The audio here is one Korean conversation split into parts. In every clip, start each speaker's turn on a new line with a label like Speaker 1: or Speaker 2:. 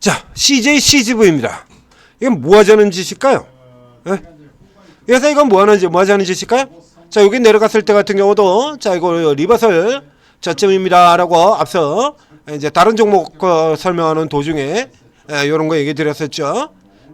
Speaker 1: 자, CJ CGV입니다. 이건 뭐 하자는 짓일까요? 예? 그래서 이건 뭐 하자는 짓일까요? 자, 여기 내려갔을 때 같은 경우도 자, 이거 리버설 저점입니다 라고 앞서 이제 다른 종목 설명하는 도중에 이런 거 얘기 드렸었죠.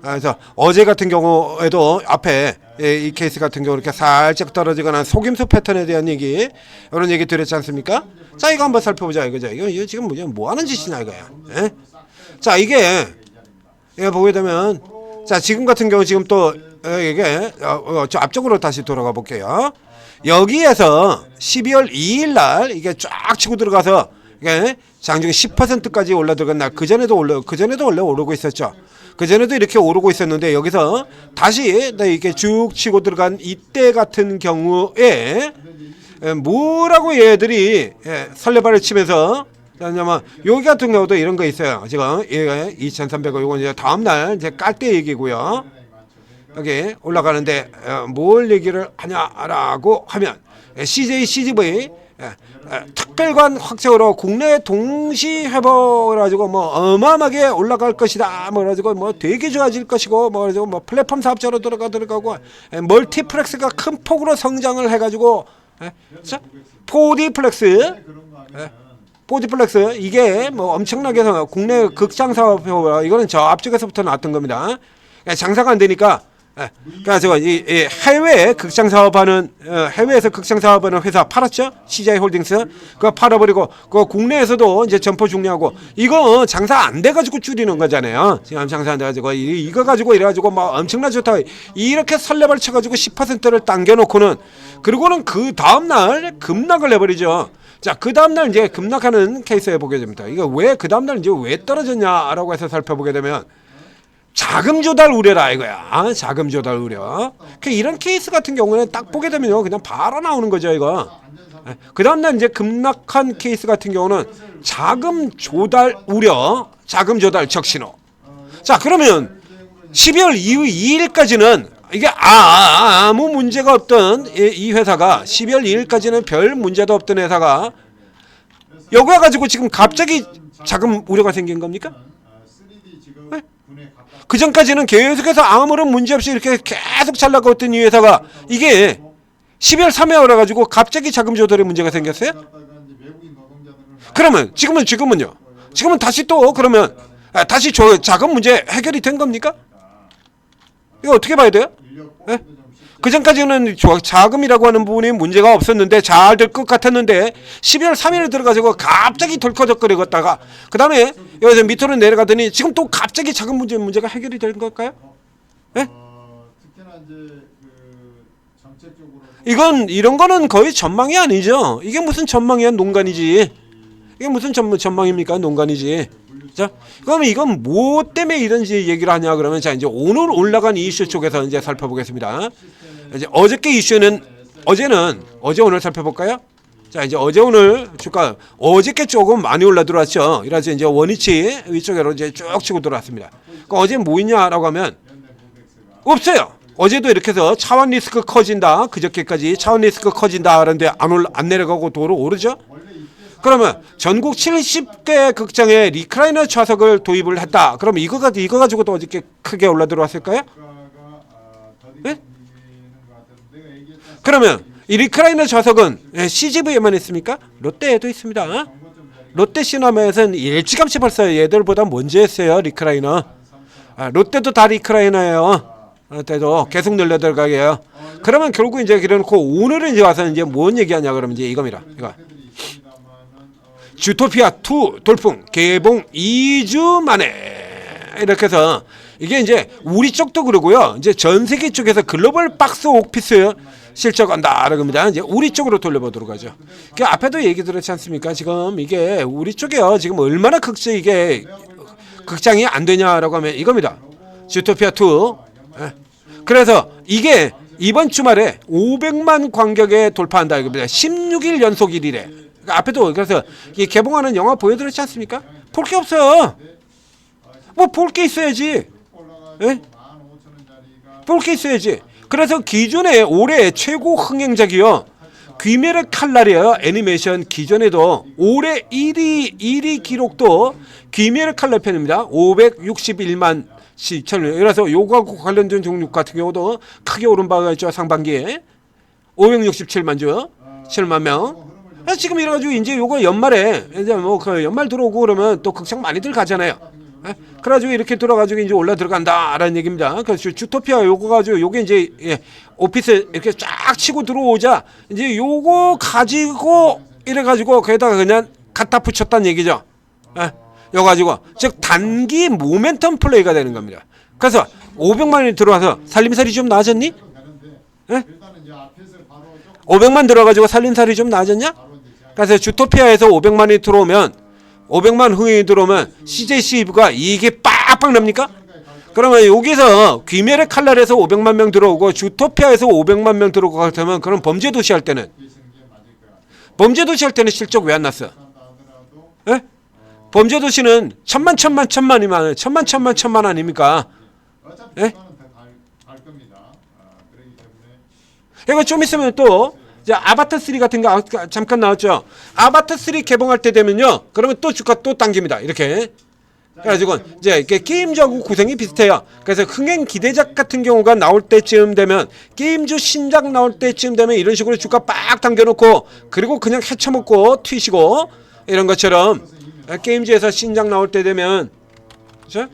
Speaker 1: 그래서 어제 같은 경우에도 앞에 이 케이스 같은 경우 이렇게 살짝 떨어지거나 속임수 패턴에 대한 얘기, 이런 얘기 드렸지 않습니까? 자, 이거 한번 살펴보자 이거죠. 이거 지금 뭐 하는 짓이냐 이거야. 예? 자, 이게 보게 되면, 자, 지금 같은 경우 지금 또 이게 저 앞쪽으로 다시 돌아가 볼게요. 여기에서 12월 2일 날 이게 쫙 치고 들어가서 이게 장중에 10%까지 올라 들어간 날, 그 전에도 원래 오르고 있었죠. 그 전에도 이렇게 오르고 있었는데 여기서 다시 이렇게 쭉 치고 들어간 이때 같은 경우에 뭐라고 얘들이 설레발을 치면서, 여기 같은 경우도 이런 거 있어요. 지금 2,300원 이건 이제 다음 날 이제 깔 때 얘기고요. 여기 올라가는데 뭘 얘기를 하냐라고 하면 CJ CGV 특별관 확정으로 국내 동시 회복을 가지고 뭐 어마어마하게 올라갈 것이다. 뭐 가지고 뭐 되게 좋아질 것이고 뭐 가지고 뭐 플랫폼 사업자로 들어가고 멀티플렉스가 큰 폭으로 성장을 해가지고 4D플렉스 4D플렉스 이게 뭐 엄청나게 국내 극장 사업 이거는 저 앞쪽에서부터 나왔던 겁니다. 장사가 안 되니까. 그러니까 제가 이 해외 극장 사업하는 해외에서 극장 사업하는 회사 팔았죠. CJ 홀딩스 그거 팔아버리고 그 국내에서도 이제 점포 중량하고 이거 장사 안 돼가지고 줄이는 거잖아요. 지금 장사 안 돼가지고 이거 가지고 이래가지고 막 엄청나 좋다 이렇게 설레발 쳐가지고 10%를 당겨놓고는 그리고는 그 다음날 급락을 해버리죠. 자, 그 다음날 이제 급락하는 케이스에 보게 됩니다. 이거 왜 그 다음날 이제 왜 떨어졌냐라고 해서 살펴보게 되면. 자금 조달 우려라 이거야. 자금 조달 우려. 이런 케이스 같은 경우는 딱 보게 되면요 그냥 바로 나오는 거죠 이거. 그 다음날 이제 급락한 케이스 같은 경우는 자금 조달 우려, 자금 조달 적신호. 자, 그러면 12월 이후 2일까지는 이게 아무 문제가 없던 이 회사가 12월 2일까지는 별 문제도 없던 회사가 여기 와가지고 지금 갑자기 자금 우려가 생긴 겁니까? 그 전까지는 계속해서 아무런 문제 없이 이렇게 계속 잘 나갔던 이 회사가 이게 12월 3일에 오래가지고 갑자기 자금 조달에 문제가 생겼어요? 그러면 지금은요? 지금은 다시 또 그러면 다시 자금 문제 해결이 된 겁니까? 이거 어떻게 봐야 돼요? 네? 그 전까지는 자금이라고 하는 부분이 문제가 없었는데 잘 될 것 같았는데 12월 3일에 들어가지고 갑자기 덜커덕거리다가 그 다음에 여기서 밑으로 내려가더니 지금 또 갑자기 자금 문제가 해결이 된 걸까요? 네? 이런 거는 거의 전망이 아니죠. 이게 무슨 전망이야? 농간이지. 이게 무슨 전망입니까? 농간이지. 자, 그러면 이건 뭐 때문에 이런지 얘기를 하냐 그러면 자 이제 오늘 올라간 이슈 쪽에서 이제 살펴보겠습니다. 이제 어저께 이슈는 어제 오늘 살펴볼까요? 자, 이제 어제 오늘 주가 어저께 조금 많이 올라 들어왔죠. 이래서 이제 원위치 위쪽으로 이제 쭉 치고 들어왔습니다. 그러니까 어제 뭐 있냐라고 하면 없어요. 어제도 이렇게 해서 차원 리스크 커진다. 그저께까지 차원 리스크 커진다 하는데 안 내려가고 도로 오르죠. 그러면 전국 70개 극장에 리클라이너 좌석을 도입을 했다. 그럼 이거 가지고도 어저께 크게 올라 들어왔을까요? 네? 그러면 이 리클라이너 좌석은 CGV에만 있습니까? 롯데에도 있습니다. 롯데 시나마에서는 일찌감치 벌써 얘들보다 먼저 했어요. 리클라이너. 롯데도 다 리클라이너예요. 롯데도 계속 늘려 들어가게 해요. 그러면 결국 이제 그래놓고 오늘은 이제 와서 이제 뭔 얘기하냐 그러면 이제 이겁니다. 이거. 주토피아2 돌풍 개봉 2주 만에 이렇게 해서 이게 이제 우리 쪽도 그러고요. 이제 전 세계 쪽에서 글로벌 박스 오피스 실적한다 그럽니다. 이제 우리 쪽으로 돌려보도록 하죠. 그 앞에도 얘기 들었지 않습니까? 지금 이게 우리 쪽이요. 지금 얼마나 이게 극장이 안 되냐라고 하면 이겁니다. 주토피아2. 그래서 이게 이번 주말에 500만 관객에 돌파한다 이겁니다. 16일 연속 1일에. 앞에도 그래서 개봉하는 영화 보여드렸지 않습니까? 볼 게 없어요. 뭐 볼 게 있어야지. 예? 볼 게 있어야지. 그래서 기존에 올해 최고 흥행작이요. 귀멸의 칼날이에요. 애니메이션 기존에도 올해 1위 기록도 귀멸의 칼날 편입니다. 561만 시청. 그래서 요거하고 관련된 종목 같은 경우도 크게 오른 바가 있죠. 상반기에 567만 주 7만 명. 지금 이래가지고 이제 요거 연말에 이제 뭐 그 연말 들어오고 그러면 또 극장 많이들 가잖아요. 그래가지고 이렇게 들어가지고 이제 올라 들어간다라는 얘기입니다. 그래서 주토피아 요거 가지고 요게 이제 오피스 이렇게 쫙 치고 들어오자 이제 요거 가지고 이래가지고 거기다가 그냥 갖다 붙였다는 얘기죠. 요 가지고 즉 단기 모멘텀 플레이가 되는 겁니다. 그래서 500만 원이 들어와서 살림살이 좀 나아졌니? 500만 들어가지고 살림살이 좀 나아졌냐? 그래서 주토피아에서 500만 원이 들어오면 500만 흥행이 들어오면 CJCV가 이게 빡빡 납니까? 그러면 여기서 귀멸의 칼날에서 500만 명 들어오고 주토피아에서 500만 명 들어오고 같으면 그럼 범죄도시 할 때는 실적 왜 안 났어? 에? 범죄도시는 천만이면 천만 아닙니까? 에? 이거 좀 있으면 또 이제 아바타 3 같은 거 잠깐 나왔죠. 아바타 3 개봉할 때 되면요. 그러면 또 주가 또 당깁니다. 이렇게. 그래가지고 이제 이렇게 게임주하고 구성이 비슷해요. 그래서 흥행 기대작 같은 경우가 나올 때쯤 되면 게임주 신작 나올 때쯤 되면 이런 식으로 주가 빡 당겨놓고 그리고 그냥 헤쳐먹고 튀시고 이런 것처럼 게임주에서 신작 나올 때 되면 그렇죠?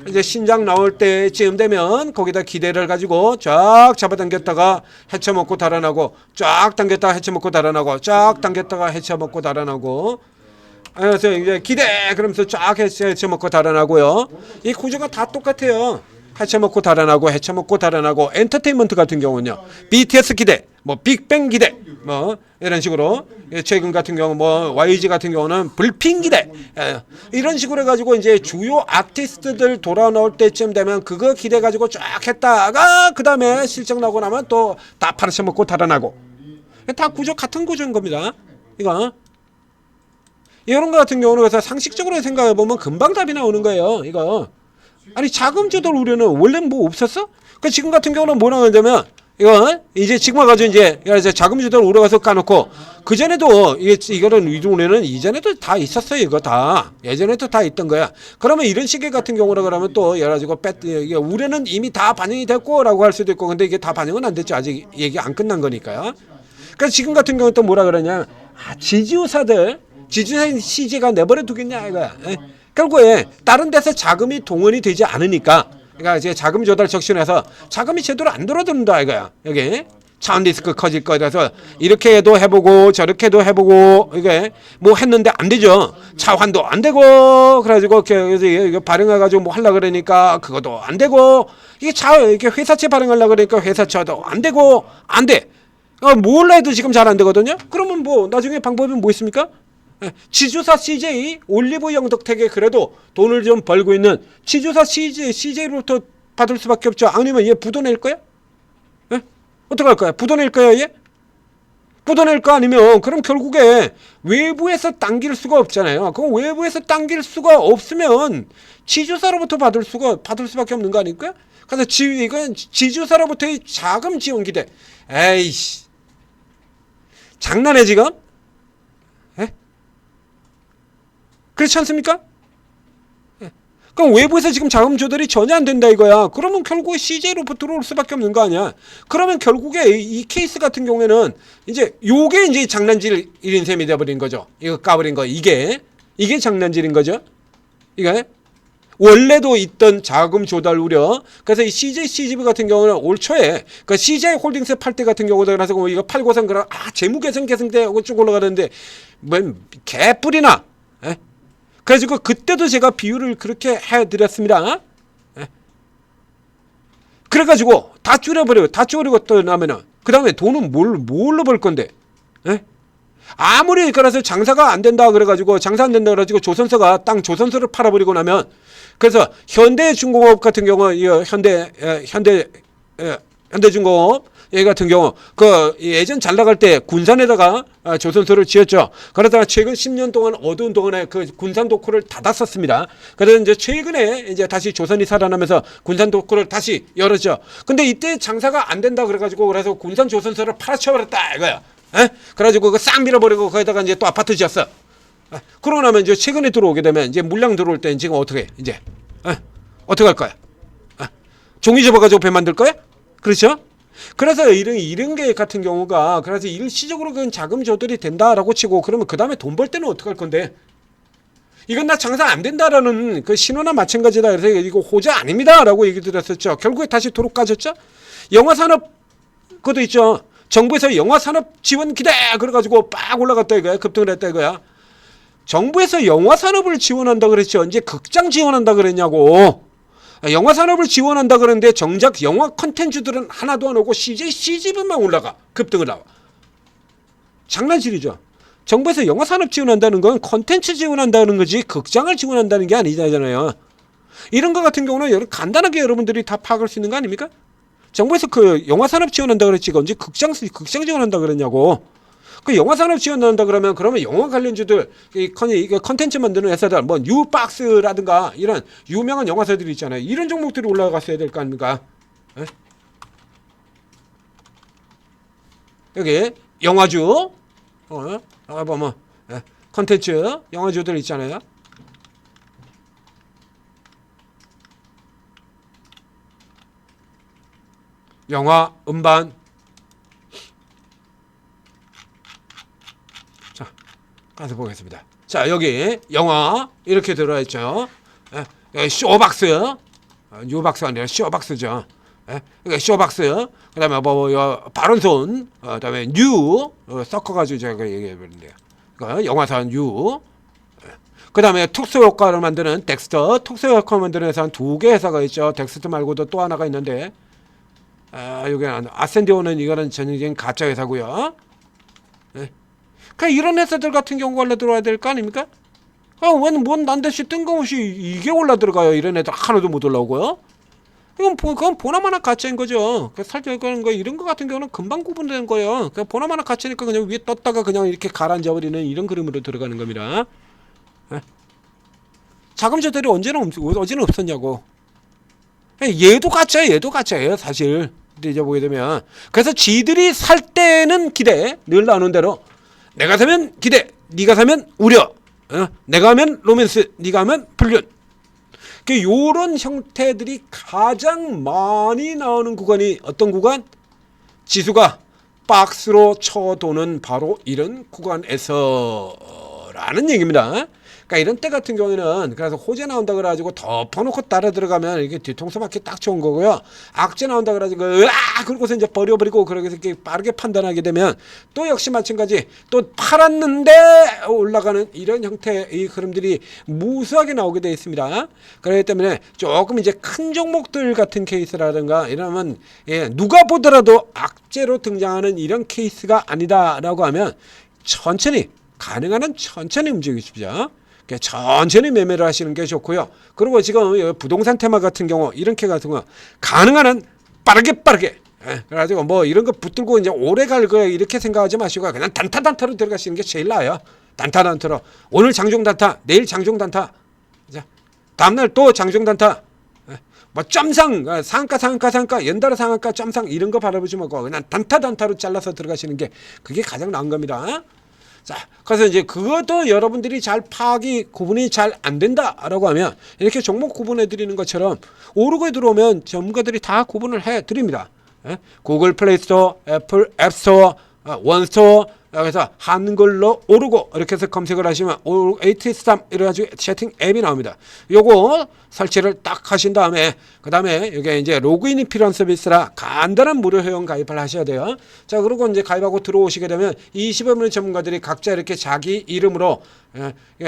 Speaker 1: 이제 신작 나올 때쯤 되면 거기다 기대를 가지고 쫙 잡아당겼다가 헤쳐먹고 달아나고 쫙 당겼다가 헤쳐먹고 달아나고 쫙 당겼다가 헤쳐먹고 달아나고 그래서 이제 기대 그러면서 쫙 헤쳐먹고 달아나고요. 이 구조가 다 똑같아요. 헤쳐먹고 달아나고 헤쳐먹고 달아나고 엔터테인먼트 같은 경우는요. BTS 기대, 뭐 빅뱅 기대, 뭐 이런 식으로 최근 같은 경우 뭐 YG 같은 경우는 블핑 기대 이런 식으로 해가지고 이제 주요 아티스트들 돌아 나올 때쯤 되면 그거 기대 가지고 쫙 했다가 그 다음에 실적 나고 나면 또 다 팔아쳐먹고 달아나고 다 구조 같은 구조인 겁니다. 이거 이런 거 같은 경우는 그래서 상식적으로 생각해 보면 금방 답이 나오는 거예요. 이거 아니 자금 조달 우려는 원래 뭐 없었어? 그 지금 같은 경우는 뭐라 하냐면 이거 이제 지금 와가지고 이제 자금 조달 우려가서 까놓고 그 전에도 이거는 위중우려는 이전에도 다 있었어요. 이거 다 예전에도 다 있던 거야. 그러면 이런 식의 같은 경우라 그러면 또 여러 가지고 우려는 이미 다 반영이 됐고라고 할 수도 있고 근데 이게 다 반영은 안 됐죠. 아직 얘기 안 끝난 거니까요. 그래서 지금 같은 경우 또 뭐라 그러냐? 지주사인 CJ가 내버려 두겠냐 이거야. 결국에 다른 데서 자금이 동원이 되지 않으니까 그러니까 이제 자금 조달 적신해서 자금이 제대로 안 돌아든다 이거야. 여기 차원 리스크 커질 거라서 이렇게 해도 해보고 저렇게도 해보고 이게 뭐 했는데 안 되죠. 차환도 안 되고 그래가지고 이게 발행해가지고 뭐 하려 그러니까 그것도 안 되고 이게 이렇게 회사채 발행하려 그러니까 회사채도 안 되고 안 돼. 뭘 해도 지금 잘 안 되거든요. 그러면 뭐 나중에 방법이 뭐 있습니까? 지주사 CJ 올리브 영덕택에 그래도 돈을 좀 벌고 있는 지주사 CJ로부터 받을 수밖에 없죠. 아니면 얘 부도 낼 거야? 어떡할 거야? 부도 낼 거야 얘? 부도 낼 거 아니면 그럼 결국에 외부에서 당길 수가 없잖아요. 그럼 외부에서 당길 수가 없으면 지주사로부터 받을 수밖에 없는 거 아닐까? 그래서 이건 지주사로부터의 자금 지원 기대. 에이씨 장난해 지금? 그렇지 않습니까? 그럼 외부에서 지금 자금 조달이 전혀 안 된다 이거야. 그러면 결국에 CJ로부터 들어올 수밖에 없는 거 아니야. 그러면 결국에 이 케이스 같은 경우에는 이제 요게 이제 장난질 1인셈이 돼버린 거죠. 이거 까버린 거 이게 장난질인 거죠. 이게 원래도 있던 자금 조달 우려. 그래서 이 CJCGV 같은 경우는 올 초에 그 CJ 홀딩스 팔 때 같은 경우도 그래서 이거 팔고선 그럼 재무 개선 때 하고 쭉 올라가는데 뭐 개뿔이나. 그래가지고 그때도 제가 비율을 그렇게 해드렸습니다. 그래가지고 다 줄여버리고 또 나면은 그 다음에 돈은 뭘로 벌 건데? 아무리 그래서 장사가 안 된다 그래가지고 장사 안 된다 그래가지고 조선소가 땅 조선소를 팔아버리고 나면 그래서 현대중공업 같은 경우 현대중공업 얘 같은 경우 그 예전 잘 나갈 때 군산에다가 조선소를 지었죠. 그러다가 최근 10년 동안 어두운 동안에 그 군산 도코를 닫았었습니다. 그래서 이제 최근에 이제 다시 조선이 살아나면서 군산 도코를 다시 열었죠. 근데 이때 장사가 안 된다 그래가지고 그래서 군산 조선소를 팔아쳐버렸다 이거야. 에? 그래가지고 그거 싹 밀어버리고 거기다가 이제 또 아파트 지었어. 그러고 나면 이제 최근에 들어오게 되면 이제 물량 들어올 때 지금 어떻게 이제 어떻게 할 거야? 종이 접어가지고 배 만들 거야? 그렇죠? 그래서 이런 게 같은 경우가 그래서 일시적으로 그건 자금 조달이 된다라고 치고 그러면 그 다음에 돈 벌 때는 어떻게 할 건데? 이건 나 장사 안 된다라는 그 신호나 마찬가지다. 그래서 이거 호재 아닙니다라고 얘기 드렸었죠. 결국에 다시 도로 까졌죠. 영화산업 그것도 있죠. 정부에서 영화산업 지원 기대 그래가지고 빡 올라갔다 이거야. 급등을 했다 이거야. 정부에서 영화산업을 지원한다 그랬죠. 이제 극장 지원한다 그랬냐고. 영화 산업을 지원한다 그러는데 정작 영화 컨텐츠들은 하나도 안 오고 CGV만 올라가 급등을 나와. 장난질이죠. 정부에서 영화 산업 지원한다는 건 컨텐츠 지원한다는 거지 극장을 지원한다는 게 아니잖아요. 이런 거 같은 경우는 간단하게 여러분들이 다 파악할 수 있는 거 아닙니까? 정부에서 그 영화 산업 지원한다 그랬지 언제 극장 지원한다 그랬냐고. 그 영화 산업 지원한다 그러면 영화 관련주들 이 컨텐츠 만드는 회사들 뭐 뉴박스라든가 이런 유명한 영화사들이 있잖아요. 이런 종목들이 올라갔어야 될 거 아닙니까? 에? 여기 영화주 보면 컨텐츠 영화주들 있잖아요. 영화 음반 가서 보겠습니다. 자 여기 영화 이렇게 들어있죠. 쇼박스 뉴박스가 아니라 쇼박스죠. 쇼박스 그 다음에 바른손 그 다음에 뉴 섞어가지고 제가 얘기해버린대요. 영화사 뉴 그 다음에 특수효과를 만드는 덱스터 특수효과 만드는 회사 한 2개 회사가 있죠. 덱스터 말고도 또 하나가 있는데 여기는 아센디오는 이거는 전형적인 가짜 회사고요. 그러니까 이런 회사들 같은 경우가 올라 들어와야 될 거 아닙니까? 뭔 난데시 뜬금없이 이게 올라 들어가요. 이런 애들 하나도 못 올라오고요. 그건 보나마나 가짜인 거죠. 살짝 그런 거 이런 거 같은 경우는 금방 구분되는 거예요. 보나마나 가짜니까 그냥 위에 떴다가 그냥 이렇게 가라앉아 버리는 이런 그림으로 들어가는 겁니다. 자금 조달이 언제는 없었냐고. 얘도 가짜예요, 사실. 근데 이제 보게 되면 그래서 지들이 살 때는 기대 늘 나오는 대로. 내가 사면 기대, 네가 사면 우려. 내가 하면 로맨스, 네가 하면 불륜. 요런 형태들이 가장 많이 나오는 구간이 어떤 구간? 지수가 박스로 쳐도는 바로 이런 구간에서라는 얘기입니다. 그러니까 이런 때 같은 경우에는 그래서 호재 나온다 그래가지고 덮어놓고 따라 들어가면 이게 뒤통수 맞기 딱 좋은 거고요. 악재 나온다 그래가지고 그러고서 이제 버려버리고 그렇게 이렇게 빠르게 판단하게 되면 또 역시 마찬가지 또 팔았는데 올라가는 이런 형태의 흐름들이 무수하게 나오게 되어 있습니다. 그렇기 때문에 조금 이제 큰 종목들 같은 케이스라든가 이러면 누가 보더라도 악재로 등장하는 이런 케이스가 아니다라고 하면 천천히 가능한 한 천천히 움직이십시오. 천천히 매매를 하시는 게 좋고요. 그리고 지금 부동산 테마 같은 경우 이렇게 같은 거 가능한 한 빠르게 그래가지고 뭐 이런 거 붙들고 이제 오래 갈 거야 이렇게 생각하지 마시고 그냥 단타로 들어가시는 게 제일 나아요. 단타로 오늘 장중 단타 내일 장중 단타 자 다음날 또 장중 단타 뭐 점상 상가 연달아 상한가 점상 이런 거 바라보지 말고 그냥 단타로 잘라서 들어가시는 게 그게 가장 나은 겁니다. 자, 그래서 이제 그것도 여러분들이 잘 구분이 잘 안 된다라고 하면 이렇게 종목 구분해 드리는 것처럼 오르고 들어오면 전문가들이 다 구분을 해 드립니다. 구글 플레이스토어, 애플 앱스토어, 원스토어 그래서 한글로 오르고 이렇게 해서 검색을 하시면 AT3 이래가지고 채팅 앱이 나옵니다. 요거 설치를 딱 하신 다음에 그 다음에 이게 이제 로그인이 필요한 서비스라 간단한 무료 회원 가입을 하셔야 돼요. 자 그리고 이제 가입하고 들어오시게 되면 20여 명의 전문가들이 각자 이렇게 자기 이름으로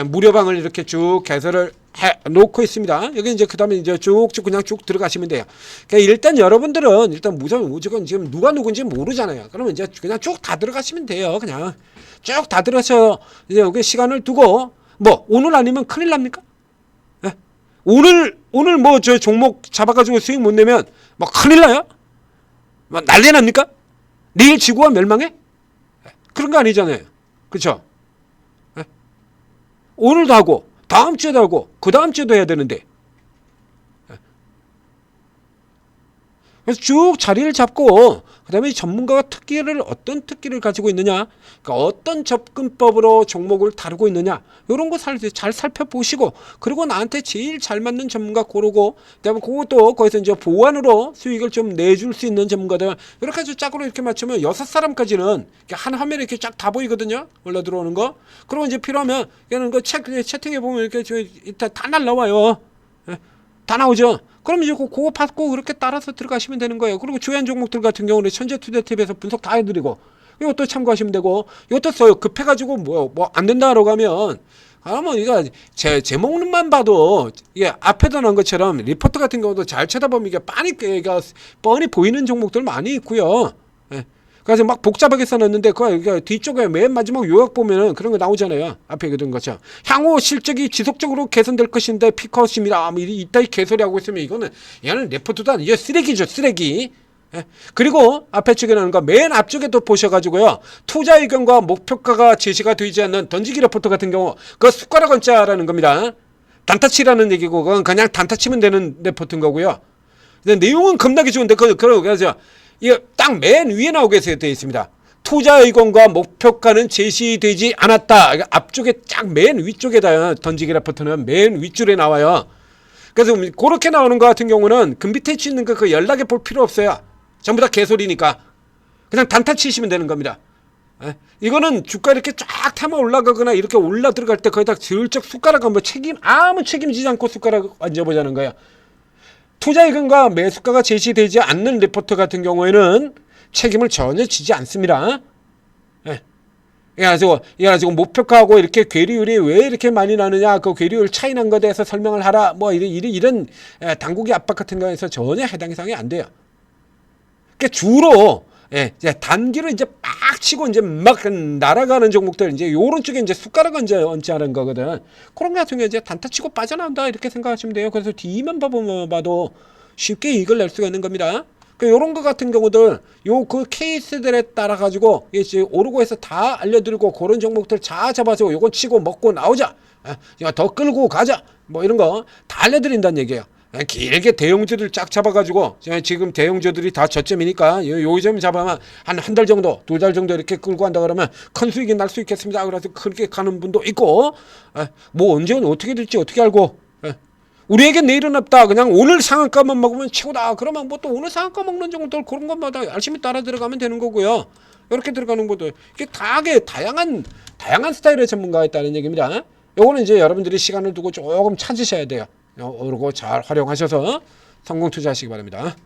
Speaker 1: 무료방을 이렇게 쭉 개설을 해 놓고 있습니다. 여기 이제 그 다음에 이제 쭉쭉 그냥 쭉 들어가시면 돼요. 그러니까 일단 여러분들은 무조건 지금 누가 누군지 모르잖아요. 그러면 이제 그냥 쭉 다 들어가시면 돼요. 그냥 쭉 다 들어가서 이제 여기 시간을 두고 뭐 오늘 아니면 큰일 납니까? 오늘 뭐 저 종목 잡아가지고 수익 못 내면 뭐 큰일 나요? 뭐 난리 납니까? 내일 지구가 멸망해? 그런 거 아니잖아요. 그렇죠? 오늘도 하고 다음 주에도 하고 그 다음 주에도 해야 되는데 그래서 쭉 자리를 잡고 그다음에 전문가가 어떤 특기를 가지고 있느냐, 그러니까 어떤 접근법으로 종목을 다루고 있느냐, 이런 거 잘 살펴보시고, 그리고 나한테 제일 잘 맞는 전문가 고르고, 그다음에 그것도 거기서 이제 보완으로 수익을 좀 내줄 수 있는 전문가들 이렇게 해서 짝으로 이렇게 맞추면 6사람까지는 한 화면에 이렇게 쫙 다 보이거든요. 올라 들어오는 거. 그리고 이제 필요하면 얘는 그 채팅해 보면 이렇게 일단 다 날라와요. 다 나오죠. 그럼 이제 그거 받고 그렇게 따라서 들어가시면 되는 거예요. 그리고 주요한 종목들 같은 경우는 천재투자TV에서 분석 다 해드리고, 이것도 참고하시면 되고, 이것도 써요. 급해가지고 뭐 안 된다라고 하면, 이거 제목만 봐도 이게 앞에도 나온 것처럼 리포트 같은 경우도 잘 쳐다보면 이게 뻔히 보이는 종목들 많이 있고요. 예. 그래서 막 복잡하게 써놨는데 그 뒤쪽에 맨 마지막 요약 보면은 그런 거 나오잖아요. 앞에 그런 거죠. 향후 실적이 지속적으로 개선될 것인데 피컷입니다. 이따위 개소리 하고 있으면 이거는 얘는 레포트도 아니에요. 쓰레기죠, 쓰레기. 예. 그리고 앞에 쪽에 나오는 거 맨 앞쪽에도 보셔가지고요. 투자 의견과 목표가가 제시가 되지 않는 던지기 레포트 같은 경우 그 숟가락 원자라는 겁니다. 단타치라는 얘기고 그건 그냥 단타치면 되는 레포트인 거고요. 근데 내용은 겁나게 좋은데 그래서 이게 딱 맨 위에 나오게 되어 있습니다. 투자 의견과 목표가는 제시되지 않았다. 앞쪽에 쫙 맨 위쪽에다 던지기 레포트는 맨 윗줄에 나와요. 그래서 그렇게 나오는 거 같은 경우는 그 밑에 있는 거 그 연락해 볼 필요 없어요. 전부 다 개소리니까 그냥 단타 치시면 되는 겁니다. 이거는 주가 이렇게 쫙 타면 올라가거나 이렇게 올라 들어갈 때 거기다 슬쩍 숟가락 한번 아무 책임지지 않고 숟가락 얹어보자는 거예요. 투자 의견과 매수가가 제시되지 않는 리포트 같은 경우에는 책임을 전혀 지지 않습니다. 이래가지고 목표가하고 이렇게 괴리율이 왜 이렇게 많이 나느냐, 그 괴리율 차이 난 것에 대해서 설명을 하라, 뭐 이런 당국의 압박 같은 거에서 전혀 해당 사항이 안 돼요. 그러니까 주로 이제 단기로 이제 빡 치고 이제 막 날아가는 종목들 이제 요런 쪽에 이제 숟가락 얹자는 거거든. 그런 거 같은 경우 이제 단타 치고 빠져나온다 이렇게 생각하시면 돼요. 그래서 뒤만 봐도 쉽게 이익을 낼 수가 있는 겁니다. 요런 거 같은 경우들 그 케이스들에 따라 가지고 이제 오르고 해서 다 알려드리고 그런 종목들 잘 잡아서 요건 치고 먹고 나오자, 더 끌고 가자, 뭐 이런 거 다 알려드린다는 얘기예요. 길게 대형주들 쫙 잡아가지고 지금 대형주들이 다 저점이니까 요점 잡아면 한 달 정도, 2달 정도 이렇게 끌고 간다 그러면 큰 수익이 날 수 있겠습니다. 그래서 그렇게 가는 분도 있고, 뭐 언제 어떻게 될지 어떻게 알고, 우리에게 내일은 없다. 그냥 오늘 상한가만 먹으면 최고다. 그러면 뭐 또 오늘 상한가 먹는 정도들 그런 것마다 열심히 따라 들어가면 되는 거고요. 이렇게 들어가는 것도 이게 다양한 스타일의 전문가가 있다는 얘기입니다. 요거는 이제 여러분들이 시간을 두고 조금 찾으셔야 돼요. 그리고 잘 활용하셔서 성공 투자하시기 바랍니다.